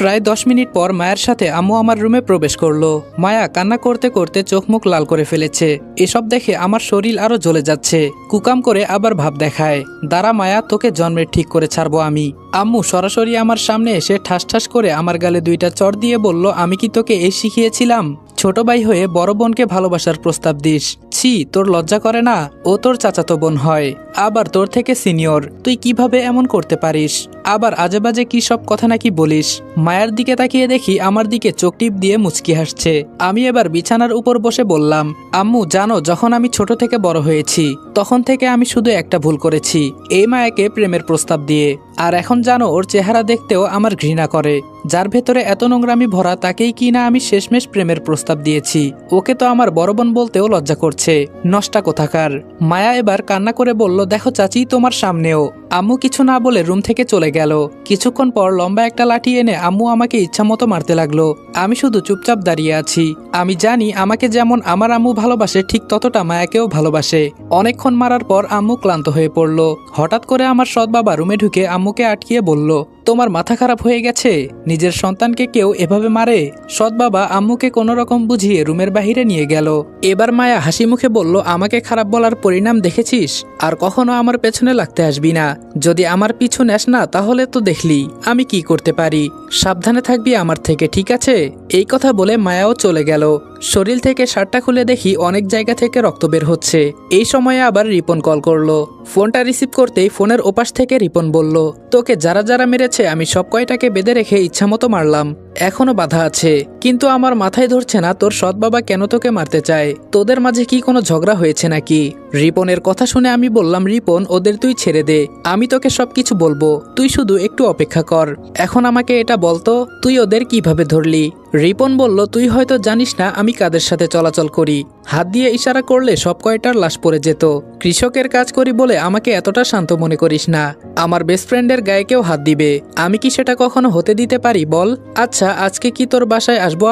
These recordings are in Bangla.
প্রায় 10 মিনিট পর মায়ের সাথে আম্মু আমার রুমে প্রবেশ করলো। মায়া কান্না করতে করতে চোখ মুখ লাল করে ফেলেছে। এসব দেখে আমার শরীর আরো জ্বলে যাচ্ছে। কুকাম করে আবার ভাব দেখায়, দাঁড়া মায়া, তোকে জন্মের ঠিক করে ছাড়বো আমি। আম্মু সরাসরি আমার সামনে এসে ঠাস ঠাস করে আমার গালে 2টা চড় দিয়ে বলল, আমি কি তোকে এই শিখিয়েছিলাম? ছোট ভাই হয়ে বড় বোনকে ভালোবাসার প্রস্তাব দিস? ছি, তোর লজ্জা করে না? ও তোর চাচাতো বোন হয়, আবার তোর থেকে সিনিয়র। তুই কিভাবে এমন করতে পারিস? আবার আজে বাজে কি সব কথা নাকি বলিস? মায়ের দিকে তাকিয়ে দেখি আমার দিকে চোখ টিপ দিয়ে মুচকি হাসছে। আমি এবার বিছানার উপর বসে বললাম, আম্মু জানো, যখন আমি ছোট থেকে বড় হয়েছি তখন থেকে আমি শুধু একটা ভুল করেছি, এই মায়াকে প্রেমের প্রস্তাব দিয়ে। আর এখন জানো, ওর চেহারা দেখতেও আমার ঘৃণা করে। যার ভেতরে এত নোংরামি ভরা তাকেই কি না আমি শেষমেশ প্রেমের প্রস্তাব দিয়েছি। ওকে তো আমার বড় বোন বলতেও লজ্জা করছে, নষ্টা কোথাকার। মায়া এবার কান্না করে বলল, দেখো চাচি, তোমার সামনেও। আম্মু কিছু না বলে রুম থেকে চলে গেল। কিছুক্ষণ পর লম্বা একটা লাঠি এনে আম্মু আমাকে ইচ্ছামতো মারতে লাগলো। আমি শুধু চুপচাপ দাঁড়িয়ে আছি। আমি জানি আমাকে যেমন আমার আম্মু ভালোবাসে ঠিক ততটা মায়াকেও ভালোবাসে। অনেকক্ষণ মারার পর আম্মু ক্লান্ত হয়ে পড়ল। হঠাৎ করে আমার সৎ বাবা রুমে ঢুকে আম্মুকে আটকিয়ে বলল, তোমার মাথা খারাপ হয়ে গেছে? নিজের সন্তানকে কেউ এভাবে মারে? সৎ বাবা আম্মুকে কোনো রকম বুঝিয়ে রুমের বাহিরে নিয়ে গেল। এবার মায়া হাসি মুখে বলল, আমাকে খারাপ বলার পরিণাম দেখেছিস? আর কখনো আমার পেছনে লাগতে আসবি না। যদি আমার পিছু নেস না তাহলে তো দেখলি আমি কি করতে পারি। সাবধানে থাকবি আমার থেকে, ঠিক আছে? এই কথা বলে মায়াও চলে গেল। শরীর থেকে শার্টটা খুলে দেখি অনেক জায়গা থেকে রক্ত বের হচ্ছে। এই সময়ে আবার রিপন কল করলো। ফোনটা রিসিভ করতেই ফোনের ওপাশ থেকে রিপন বলল, তোকে যারা যারা মেরেছে আমি সব কয়টাকে বেঁধে রেখে ইচ্ছামতো মারলাম। এখনো বাধা আছে, কিন্তু আমার মাথায় ধরছে না তোর সৎ বাবা কেন তোকে মারতে চায়। তোদের মাঝে কি কোনো ঝগড়া হয়েছে নাকি? রিপনের কথা শুনে আমি বললাম, রিপন, ওদের তুই ছেড়ে দে, আমি তোকে সবকিছু বলবো। তুই শুধু একটু অপেক্ষা কর। এখন আমাকে এটা বলতো, তুই ওদের কিভাবে ধরলি? রিপন বলল, তুই হয়তো জানিস না আমি কাদের সাথে চলাচল করি। হাত দিয়ে ইশারা করলে সব কয়টার লাশ পড়ে যেত। কৃষকের কাজ করি বলে আমাকে এতটা শান্ত মনে করিস না। আমার বেস্ট ফ্রেন্ডের গায়ে কেউ হাত দিবে, আমি কি সেটা কখনো হতে দিতে পারি বল? আচ্ছা, আজকে কি তোর বাসায় আসবো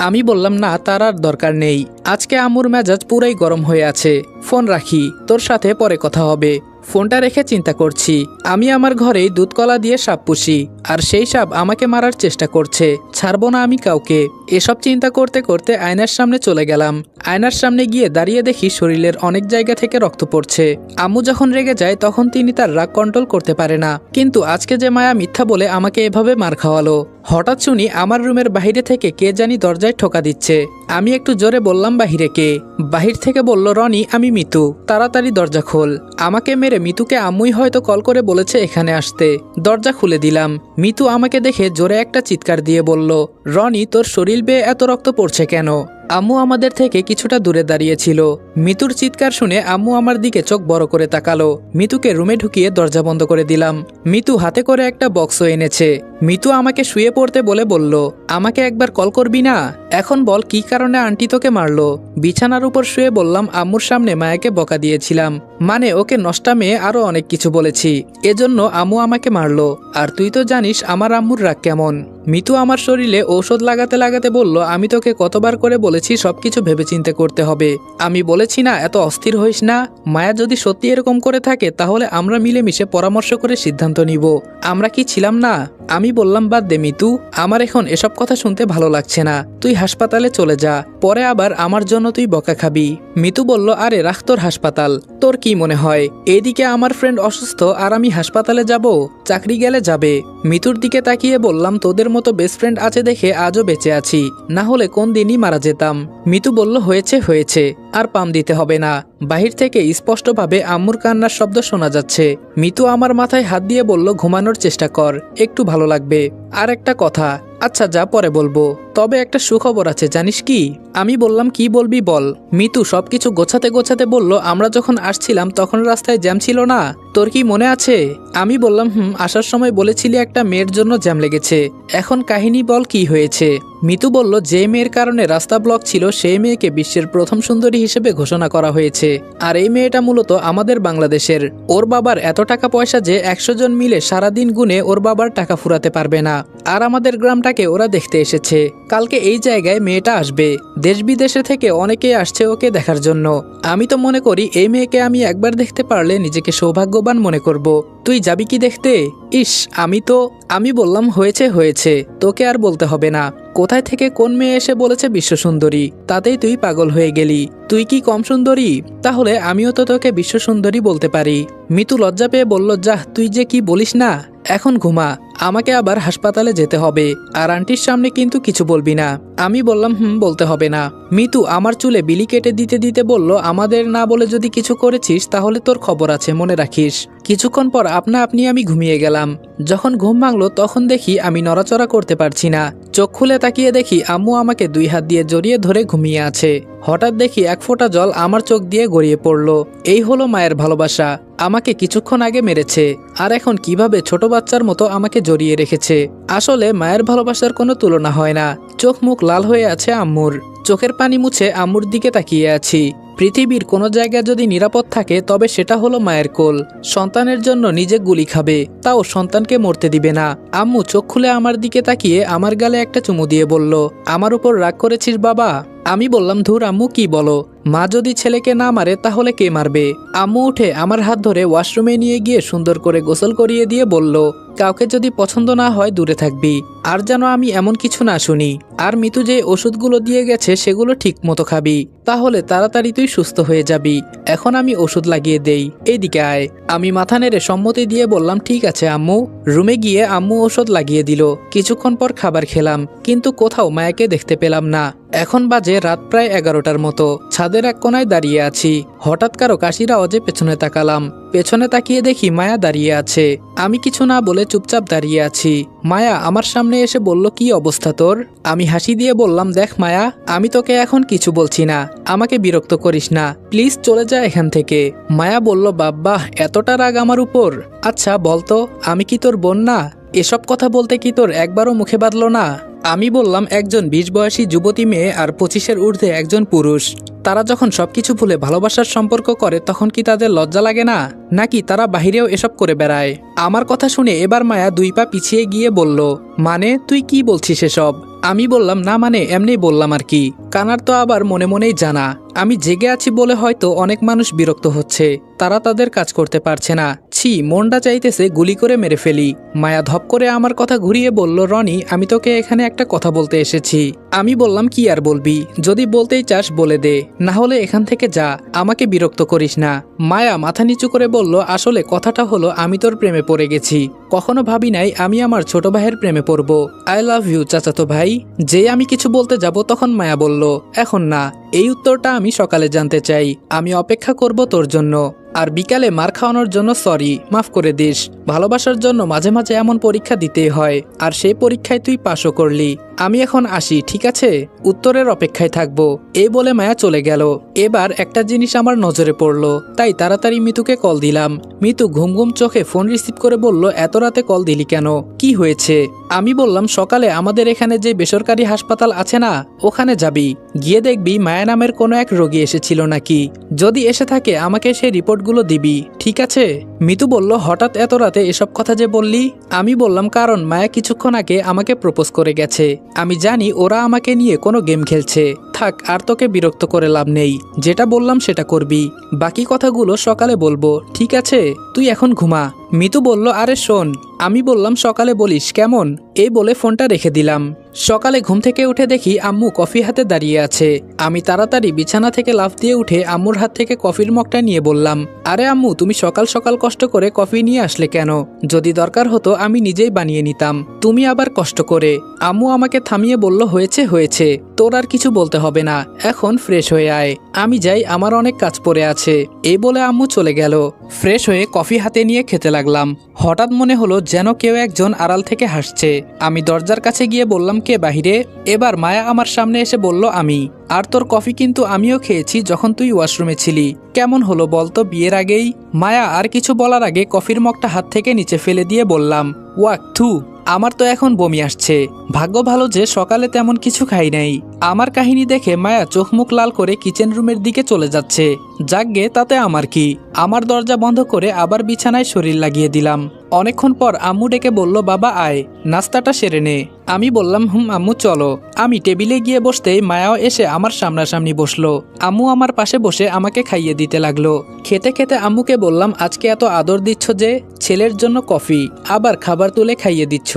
আমি বললাম, না, তার আর দরকার নেই। আজকে আম্মুর মেজাজ পুরাই গরম হয়ে আছে। ফোন রাখি, তোর সাথে পরে কথা হবে। ফোনটা রেখে চিন্তা করছি, আমি আমার ঘরেই দুধকলা দিয়ে সাপ পুষি, আর সেই সাপ আমাকে মারার চেষ্টা করছে। ছাড়বো না আমি কাউকে। এসব চিন্তা করতে করতে আয়নার সামনে চলে গেলাম। আয়নার সামনে গিয়ে দাঁড়িয়ে দেখি শরীরের অনেক জায়গা থেকে রক্ত পড়ছে। আম্মু যখন রেগে যায় তখন তিনি তার রাগ কন্ট্রোল করতে পারে না, কিন্তু আজকে যে মায়া মিথ্যা বলে আমাকে এভাবে মার খাওয়ালো। হঠাৎ শুনি আমার রুমের বাহিরে থেকে কে জানি দরজায় ঠোকা দিচ্ছে। আমি একটু জোরে বললাম, বাহিরে কে? বাহির থেকে বলল, রনি, আমি মিতু, তাড়াতাড়ি দরজা খোল। আমাকে মেরে মিতুকে আম্মুই হয়তো কল করে বলেছে এখানে আসতে। দরজা খুলে দিলাম। মিতু আমাকে দেখে জোরে একটা চিৎকার দিয়ে বলল, রনি, তোর শরীর বেয়ে এত রক্ত পড়ছে কেন? আম্মু আমাদের থেকে কিছুটা দূরে দাঁড়িয়েছিল। মিতুর চিৎকার শুনে আম্মু আমার দিকে চোখ বড় করে তাকালো। মিতুকে রুমে ঢুকিয়ে দরজা বন্ধ করে দিলাম। মিতু হাতে করে একটা বক্সও এনেছে। মিতু আমাকে শুয়ে পড়তে বলে বলল, আমাকে একবার কল করবি না? এখন বল কি কারণে আন্টি তোকে মারলো? বিছানার উপর শুয়ে বললাম, আম্মুর সামনে মায়াকে বকা দিয়েছিলাম, মানে ওকে নষ্টা মেয়ে আরো অনেক কিছু বলেছি, এজন্য আম্মু আমাকে মারলো। আর তুই তো জানিস আমার আম্মুর রাগ কেমন। মিতু আমার শরীরে ঔষধ লাগাতে লাগাতে বলল, আমি তোকে কতবার করে বলেছি সবকিছু ভেবেচিন্তে করতে হবে। আমি বলেছি না এত অস্থির হইস না। মায়া যদি সত্যি এরকম করে থাকে তাহলে আমরা মিলেমিশে পরামর্শ করে সিদ্ধান্ত নিব। আমরা কি ছিলাম না? আমি বললাম, বাদ দে মিতু, আমার এখন এসব কথা শুনতে ভালো লাগছে না। তুই হাসপাতালে চলে যা, পরে আবার আমার জন্য তুই বকা খাবি। মিতু বলল, আরে রাখ তোর হাসপাতাল, তোর কি মনে হয় এইদিকে আমার ফ্রেন্ড অসুস্থ আর আমি হাসপাতালে যাব? চাকরি গেলে যাবে। মিতুর দিকে তাকিয়ে বললাম, তোদের মতো বেস্ট ফ্রেন্ড আছে দেখে আজও বেঁচে আছি, না হলে কোন দিনই মারা যেতাম। মিতু বলল, হয়েছে হয়েছে, আর পাম দিতে হবে না। বাহির থেকে স্পষ্টভাবে আম্মুর কান্নার শব্দ শোনা যাচ্ছে। মিতু আমার মাথায় হাত দিয়ে বলল, ঘুমানোর চেষ্টা কর, একটু ভালো লাগবে। আর একটা কথা, আচ্ছা যা পরে বলবো, তবে একটা সুখবর আছে, জানিস কি? আমি বললাম, কি বলবি বল। মিতু সবকিছু গোছাতে গোছাতে বলল, আমরা যখন আসছিলাম তখন রাস্তায় জ্যাম ছিল না, তোর কি মনে আছে? আমি বললাম, আসার সময় বলেছিলি একটা মেয়ের জন্য জ্যাম লেগেছে। এখন কাহিনী বল, কি হয়েছে? মিতু বলল, যে মেয়ের কারণে রাস্তা ব্লক ছিল সেই মেয়েকে বিশ্বের প্রথম সুন্দরী হিসেবে ঘোষণা করা হয়েছে। আর এই মেয়েটা মূলত আমাদের বাংলাদেশের। ওর বাবার এত টাকা পয়সা যে 100 জন মিলে সারাদিন গুনে ওর বাবার টাকা ফুরাতে পারবে না। আর আমাদের গ্রামটাকে ওরা দেখতে এসেছে। কালকে এই জায়গায় মেয়েটা আসবে। দেশ বিদেশে থেকে অনেকেই আসছে ওকে দেখার জন্য। আমি তো মনে করি এই মেয়েকে আমি একবার দেখতে পারলে নিজেকে সৌভাগ্যবান মনে করব। তুই যাবি কি দেখতে? ইস, আমি বললাম হয়েছে হয়েছে, তোকে আর বলতে হবে না। কোথায় থেকে কোন মেয়ে এসে বলেছে বিশ্বসুন্দরী, তাতেই তুই পাগল হয়ে গেলি। তুই কি কম সুন্দরী? তাহলে আমিও তো তোকে বিশ্বসুন্দরী বলতে পারি। মিতু লজ্জা পেয়ে বলল, যাহ, তুই যে কি বলিস না। এখন ঘুমা, আমাকে আবার হাসপাতালে যেতে হবে। আর আন্টির সামনে কিন্তু কিছু বলবি না। আমি বললাম বলতে হবে না। মিতু আমার চুলে বিলি কেটে দিতে দিতে বলল, আমাদের না বলে যদি কিছু করেছিস তাহলে তোর খবর আছে, মনে রাখিস। কিছুক্ষণ পর আপনা আপনি আমি ঘুমিয়ে গেলাম। যখন ঘুম ভাঙলো তখন দেখি আমি নড়াচড়া করতে পারছি না। চোখ খুলে তাকিয়ে দেখি আম্মু আমাকে 2 হাত দিয়ে জড়িয়ে ধরে ঘুমিয়ে আছে। হঠাৎ দেখি এক ফোঁটা জল আমার চোখ দিয়ে গড়িয়ে পড়ল। এই হলো মায়ের ভালোবাসা। আমাকে কিছুক্ষণ আগে মেরেছে, আর এখন কিভাবে ছোট বাচ্চার মতো আমাকে জড়িয়ে রেখেছে। আসলে মায়ের ভালোবাসার কোনো তুলনা হয় না। চোখ মুখ লাল হয়ে আছে আম্মুর। চোখের পানি মুছে আম্মুর দিকে তাকিয়ে আছি। পৃথিবীর কোনো জায়গা যদি নিরাপদ থাকে তবে সেটা হলো মায়ের কোল। সন্তানের জন্য নিজে গুলি খাবে, তাও সন্তানকে মরতে দিবে না। আম্মু চোখ খুলে আমার দিকে তাকিয়ে আমার গালে একটা চুমু দিয়ে বলল, আমার উপর রাগ করেছিস বাবা? আমি বললাম, ধুর আম্মু, কি বলো? মা যদি ছেলেকে না মারে তাহলে কে মারবে? আম্মু উঠে আমার হাত ধরে ওয়াশরুমে নিয়ে গিয়ে সুন্দর করে গোসল করিয়ে দিয়ে বলল, কাউকে যদি পছন্দ না হয় দূরে থাকবি, আর যেন আমি এমন কিছু না শুনি। আর মিতু যে ওষুধগুলো দিয়ে গেছে সেগুলো ঠিক মতো খাবি, তাহলে তাড়াতাড়ি তুই সুস্থ হয়ে যাবি। এখন আমি ওষুধ লাগিয়ে দেই, এইদিকে আয়। আমি মাথা নেড়ে সম্মতি দিয়ে বললাম, ঠিক আছে আম্মু। রুমে গিয়ে আম্মু ওষুধ লাগিয়ে দিল। কিছুক্ষণ পর খাবার খেলাম, কিন্তু কোথাও মায়াকে দেখতে পেলাম না। এখন বাজে রাত প্রায় 11টার মতো। ছাদের এক কোনায় দাঁড়িয়ে আছি। হঠাৎ কারো কাশির আওয়াজে পেছনে তাকালাম। পেছনে তাকিয়ে দেখি মায়া দাঁড়িয়ে আছে। আমি কিছু না বলে চুপচাপ দাঁড়িয়ে আছি। মায়া আমার সামনে এসে বলল, কি অবস্থা তোর? আমি হাসি দিয়ে বললাম, দেখ মায়া, আমি তোকে এখন কিছু বলছি না, আমাকে বিরক্ত করিস না, প্লিজ চলে যা এখান থেকে। মায়া বলল, বাবা, এতটা রাগ আমার উপর? আচ্ছা বলতো, আমি কি তোর বোন না? এসব কথা বলতে কি তোর একবারও মুখে বাঁধলো না? আমি বললাম, একজন 20 বয়সী যুবতী মেয়ে আর 25-এর ঊর্ধ্বে একজন পুরুষ, তারা যখন সবকিছু ভুলে ভালোবাসার সম্পর্ক করে তখন কি তাদের লজ্জা লাগে না? নাকি তারা বাহিরেও এসব করে বেড়ায়? আমার কথা শুনে এবার মায়া 2 পা পিছিয়ে গিয়ে বলল, মানে তুই কি বলছিস এসব? আমি বললাম, না মানে এমনি বললাম আর কি। কানার তো আবার মনে মনেই জানা আমি জেগে আছি বলে হয়তো অনেক মানুষ বিরক্ত হচ্ছে, তারা তাদের কাজ করতে পারছে না। ছি, মনটা চাইতেছে গুলি করে মেরে ফেলি। মায়া ধপ করে আমার কথা ঘুরিয়ে বলল, রনি, আমি তোকে এখানে একটা কথা বলতে এসেছি। আমি বললাম, কি আর বলবি? যদি বলতেই চাস বলে দে, না হলে এখান থেকে যা, আমাকে বিরক্ত করিস না। মায়া মাথা নিচু করে বলল, আসলে কথাটা হলো আমি তোর প্রেমে পড়ে গেছি। কখনো ভাবি নাই আমি আমার ছোট ভাইয়ের প্রেমে পড়ব। আই লাভ ইউ চাচাতো ভাই। যে আমি কিছু বলতে যাব তখন মায়া বলল, এখন না, এই উত্তরটা আমি সকালে জানতে চাই। আমি অপেক্ষা করব তোর জন্য। আর বিকালে মার খাওয়ানোর জন্য সরি, মাফ করে দিস। ভালোবাসার জন্য মাঝে মাঝে এমন পরীক্ষা দিতেই হয়, আর সেই পরীক্ষায় তুই পাশও করলি। আমি এখন আসি, ঠিক আছে? উত্তরের অপেক্ষায় থাকবো। এই বলে মায়া চলে গেল। এবার একটা জিনিস আমার নজরে পড়লো, তাই তাড়াতাড়ি মিতুকে কল দিলাম। মিতু ঘুম ঘুম চোখে ফোন রিসিভ করে বলল, এত রাতে কল দিলি কেন? কি হয়েছে? আমি বললাম, সকালে আমাদের এখানে যে বেসরকারি হাসপাতাল আছে না, ওখানে যাবি, গিয়ে দেখবি মায়া নামের কোনো এক রোগী এসেছিল নাকি। যদি এসে থাকে আমাকে সেই রিপোর্টগুলো দিবি, ঠিক আছে? মিতু বলল, হঠাৎ এত রাতে এসব কথা যে বললি? আমি বললাম, কারণ মায়া কিছুক্ষণ আগে আমাকে প্রপোজ করে গেছে। আমি জানি ওরা আমাকে নিয়ে কোনো গেম খেলছে। থাক, আর তোকে বিরক্ত করে লাভ নেই, যেটা বললাম সেটা করবি, বাকি কথাগুলো সকালে বলবো, ঠিক আছে? তুই এখন ঘুমা। মিতু বলল, আরে শোন। আমি বললাম, সকালে বলিস, কেমন? এই বলে ফোনটা রেখে দিলাম। সকালে ঘুম থেকে উঠে দেখি আম্মু কফি হাতে দাঁড়িয়ে আছে। আমি তাড়াতাড়ি বিছানা থেকে লাফ দিয়ে উঠে আম্মুর হাত থেকে কফির মগটা নিয়ে বললাম, আরে আম্মু, তুমি সকাল সকাল কষ্ট করে কফি নিয়ে আসলে কেন? যদি দরকার হতো আমি নিজেই বানিয়ে নিতাম, তুমি আবার কষ্ট করে। আম্মু আমাকে থামিয়ে বলল, হয়েছে হয়েছে, তোর আর কিছু বলতে হবে না, এখন ফ্রেশ হয়ে আয়। আমি যাই, আমার অনেক কাজ পড়ে আছে। এই বলে আম্মু চলে গেল। ফ্রেশ হয়ে কফি হাতে নিয়ে খেতে লাগলাম। হঠাৎ মনে হলো যেন কেউ একজন আড়াল থেকে হাসছে। আমি দরজার কাছে গিয়ে বললাম, কে বাহিরে? এবার মায়া আমার সামনে এসে বলল, আমি। আর তোর কফি কিন্তু আমিও খেয়েছি যখন তুই ওয়াশরুমে ছিলি। কেমন হলো বলতো বিয়ের আগেই? মায়া আর কিছু বলার আগে কফির মগটা হাত থেকে নিচে ফেলে দিয়ে বললাম, ওয়াক থু, আমার তো এখন বমি আসছে। ভাগ্য ভালো যে সকালে তেমন কিছু খাই নাই। আমার কাহিনী দেখে মায়া চোখ মুখ লাল করে কিচেন রুমের দিকে চলে যাচ্ছে। যাকগে, তাতে আমার কি। আমার দরজা বন্ধ করে আবার বিছানায় শরীর লাগিয়ে দিলাম। অনেকক্ষণ পর আম্মু ডেকে বলল, বাবা আয়, নাস্তাটা সেরে নে। আমি বললাম, আম্মু চলো। আমি টেবিলে গিয়ে বসতেই মায়াও এসে আমার সামনাসামনি বসলো। আম্মু আমার পাশে বসে আমাকে খাইয়ে দিতে লাগলো। খেতে খেতে আম্মুকে বললাম, আজকে এত আদর দিচ্ছ যে? ছেলের জন্য কফি, আবার খাবার তুলে খাইয়ে দিচ্ছ,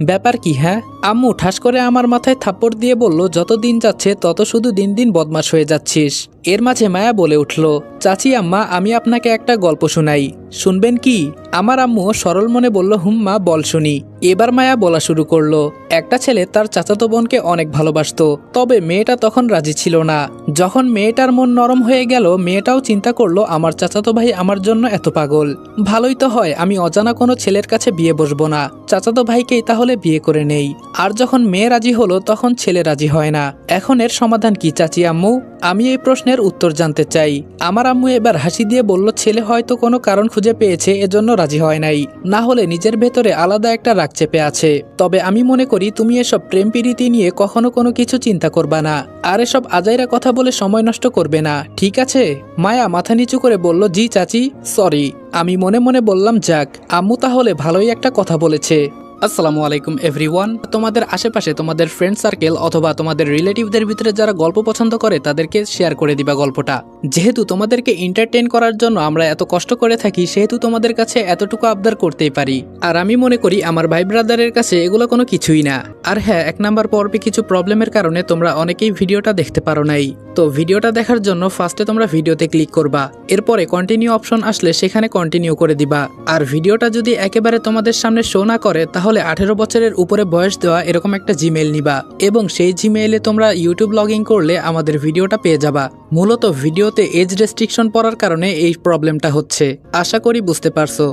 ব্যাপার কি হ্যাঁ? আম্মু ঠাস করে আমার মাথায় থাপ্পড় দিয়ে বলল, যত দিন যাচ্ছে তত শুধু দিন দিন বদমাশ হয়ে যাচ্ছিস। এর মাঝে মায়া বলে উঠল, চাচি আম্মা আমি আপনাকে একটা গল্প শোনাই, শুনবেন কি? আমার আম্মু সরল মনে বলল, হুম্মা বল শুনি। এবার মায়া বলা শুরু করলো, একটা ছেলে তার চাচাতো বোনকে অনেক ভালোবাসতো, তবে মেয়েটা তখন রাজি ছিল না। যখন মেয়েটার মন নরম হয়ে গেল, মেয়েটাও চিন্তা করলো আমার চাচাতো ভাই আমার জন্য এত পাগল, ভালোই তো হয় আমি অজানা কোনো ছেলের কাছে বিয়ে বসবো না, চাচাতো ভাইকেই তাহলে বিয়ে করে নেই। আর যখন মেয়ে রাজি হলো তখন ছেলে রাজি হয় না। এখন এর সমাধান কি চাচি আম্মু? আমি এই প্রশ্নের উত্তর জানতে চাই। আমার আম্মু এবার হাসি দিয়ে বলল, ছেলে হয়তো কোনো কারণ খুঁজে পেয়েছে এজন্য রাজি হয় নাই, না হলে নিজের ভেতরে আলাদা একটা রাগ চেপে আছে। তবে আমি মনে করি তুমি এসব প্রেম প্রীতি নিয়ে কখনো কোনো কিছু চিন্তা করবা না, আর এসব আজাইরা কথা বলে সময় নষ্ট করবে না, ঠিক আছে? মায়া মাথা নিচু করে বলল, জি চাচি, সরি। আমি মনে মনে বললাম, যাক আম্মু তাহলে ভালোই একটা কথা বলেছে। আসসালামু আলাইকুম এভরিওয়ান। তোমাদের আশেপাশে তোমাদের ফ্রেন্ড সার্কেল অথবা তোমাদের রিলেটিভদের ভিতরে যারা গল্প পছন্দ করে তাদেরকে শেয়ার করে দিবা গল্পটা। যেহেতু তোমাদেরকে এন্টারটেইন করার জন্য আমরা এত কষ্ট করে থাকি, সেহেতু তোমাদের কাছে এতটুকু আবদার করতেই পারি। আর আমি মনে করি আমার ভাই ব্রাদারের কাছে এগুলো কোনো কিছুই না। আর হ্যাঁ, 1 নাম্বার পর্বে কিছু প্রবলেমের কারণে তোমরা অনেকেই ভিডিওটা দেখতে পারো নাই। তো ভিডিওটা দেখার জন্য ফার্স্টে তোমরা ভিডিওতে ক্লিক করবা, এরপরে কন্টিনিউ অপশন আসলে সেখানে কন্টিনিউ করে দিবা। আর ভিডিওটা যদি একেবারে তোমাদের সামনে শো না করে, তাহলে 18 বছরের উপরে বয়স দেওয়া এরকম একটা জিমেইল নিবা, এবং সেই জিমেইলে তোমরা ইউটিউব লগ ইন করলে আমাদের ভিডিওটা পেয়ে যাবা। মূলত ভিডিওতে এজ রেস্ট্রিকশন পড়ার কারণে এই প্রবলেমটা হচ্ছে, আশা করি বুঝতে পারছো।